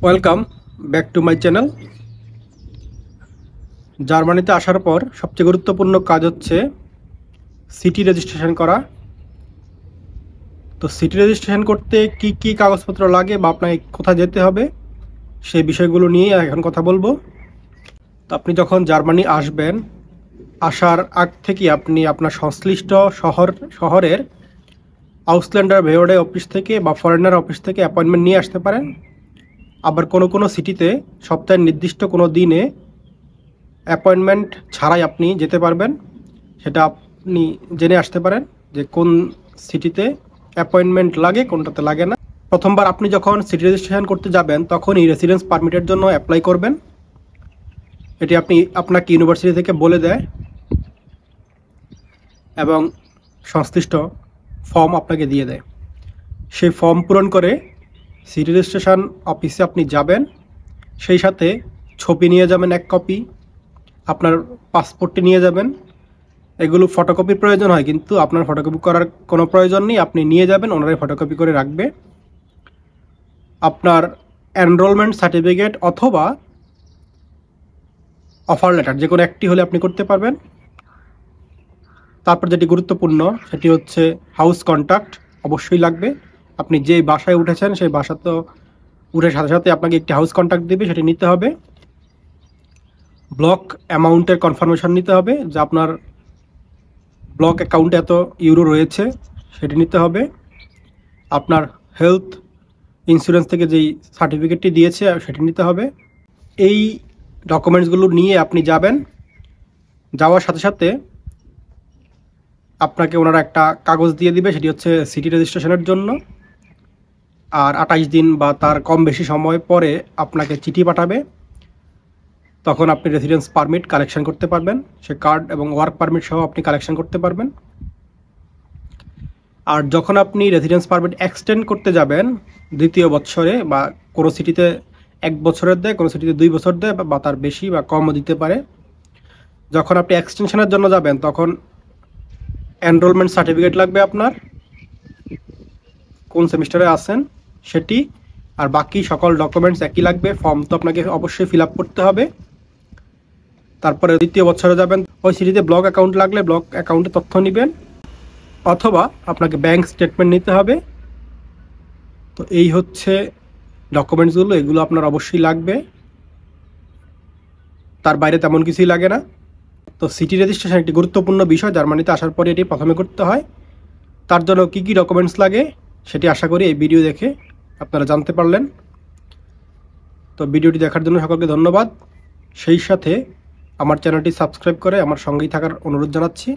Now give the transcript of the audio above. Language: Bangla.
Welcome back to my channel. জার্মানিতে আসার পর সবচেয়ে গুরুত্বপূর্ণ কাজ হচ্ছে সিটি রেজিস্ট্রেশন করা। তো সিটি রেজিস্ট্রেশন করতে কি কি কাগজপত্র লাগে বা আপনাকে কোথায় যেতে হবে সেই বিষয়গুলো নিয়ে এখন কথা বলবো। তো আপনি যখন জার্মানি আসবেন, আসার আগ থেকে আপনি আপনার সংশ্লিষ্ট শহরের আউসল্যান্ডার বেহর্ডে অফিস থেকে বা ফরেনার অফিস থেকে অ্যাপয়েন্টমেন্ট নিয়ে আসতে পারেন। আবার কোনো সিটিতে সপ্তাহের নির্দিষ্ট কোনো দিনে অ্যাপয়েন্টমেন্ট ছাড়াই আপনি যেতে পারবেন। সেটা আপনি জেনে আসতে পারেন যে কোন সিটিতে অ্যাপয়েন্টমেন্ট লাগে, কোনটাতে লাগে না। প্রথমবার আপনি যখন সিটি রেজিস্ট্রেশন করতে যাবেন তখনই রেসিডেন্স পারমিটের জন্য অ্যাপ্লাই করবেন। এটি আপনাকে ইউনিভার্সিটি থেকে বলে দেয় এবং সংশ্লিষ্ট ফর্ম আপনাকে দিয়ে দেয়। সেই ফর্ম পূরণ করে সিটি রেজিস্ট্রেশন অফিসে আপনি যাবেন। সেই সাথে ছবি নিয়ে যাবেন 1 কপি, আপনার পাসপোর্টটি নিয়ে যাবেন। এগুলো ফটোকপির প্রয়োজন হয়, কিন্তু আপনার ফটোকপি করার কোনো প্রয়োজন নেই, আপনি নিয়ে যাবেন, ওনারাই ফটোকপি করে রাখবে। আপনার এনরোলমেন্ট সার্টিফিকেট অথবা অফার লেটার যে কোনো একটি হলে আপনি করতে পারবেন। তারপর যেটি গুরুত্বপূর্ণ সেটি হচ্ছে হাউস কন্ট্যাক্ট অবশ্যই লাগবে। আপনি যে বাসায় উঠেছেন সেই বাসা তো উঠে সাথে সাথে আপনাকে একটি হাউস কন্ট্যাক্ট দেবে, সেটি নিতে হবে। ব্লক অ্যামাউন্টের কনফার্মেশন নিতে হবে যে আপনার ব্লক অ্যাকাউন্টে এত ইউরো রয়েছে, সেটি নিতে হবে। আপনার হেলথ ইন্স্যুরেন্স থেকে যেই সার্টিফিকেটটি দিয়েছে সেটি নিতে হবে। এই ডকুমেন্টসগুলো নিয়ে আপনি যাবেন। যাওয়ার সাথে সাথে আপনাকে ওনারা একটা কাগজ দিয়ে দিবে, সেটি হচ্ছে সিটি রেজিস্ট্রেশনের জন্য। আর 28 দিন বা তার কম বেশি সময় পরে আপনাকে চিঠি পাঠাবে, তখন আপনি রেসিডেন্স পারমিট কালেকশন করতে পারবেন। সে কার্ড এবং ওয়ার্ক পারমিট সহ আপনি কালেকশন করতে পারবেন। আর যখন আপনি রেসিডেন্স পারমিট এক্সটেন্ড করতে যাবেন দ্বিতীয় বছরে, বা কোনো সিটিতে 1 বছরের দেয়, কোনো সিটিতে 2 বছর দেয়, বা তার বেশি বা কমও দিতে পারে। যখন আপনি এক্সটেনশনের জন্য যাবেন তখন এনরোলমেন্ট সার্টিফিকেট লাগবে আপনার, কোন সেমিস্টারে আছেন সেটি। আর বাকি সকল ডকুমেন্টস একই লাগবে। ফর্ম তো আপনাকে অবশ্যই ফিল আপ করতে হবে। তারপরে দ্বিতীয় বছরে যাবেন, ওই সিটিতে ব্লক অ্যাকাউন্ট লাগলে ব্লক অ্যাকাউন্টে তথ্য নেবেন, অথবা আপনাকে ব্যাংক স্টেটমেন্ট নিতে হবে। তো এই হচ্ছে ডকুমেন্টসগুলো, এগুলো আপনার অবশ্যই লাগবে, তার বাইরে তেমন কিছুই লাগে না। তো সিটি রেজিস্ট্রেশন একটি গুরুত্বপূর্ণ বিষয়, জার্মানিতে আসার পরে এটি প্রথমে করতে হয়। তার জন্য কী কী ডকুমেন্টস লাগে সেটি আশা করি এই ভিডিও দেখে আপনারা জানতে পারলেন। তো ভিডিওটি দেখার জন্য সকলকে ধন্যবাদ। সেই সাথে আমার চ্যানেলটি সাবস্ক্রাইব করে আমার সঙ্গেই থাকার অনুরোধ জানাচ্ছি।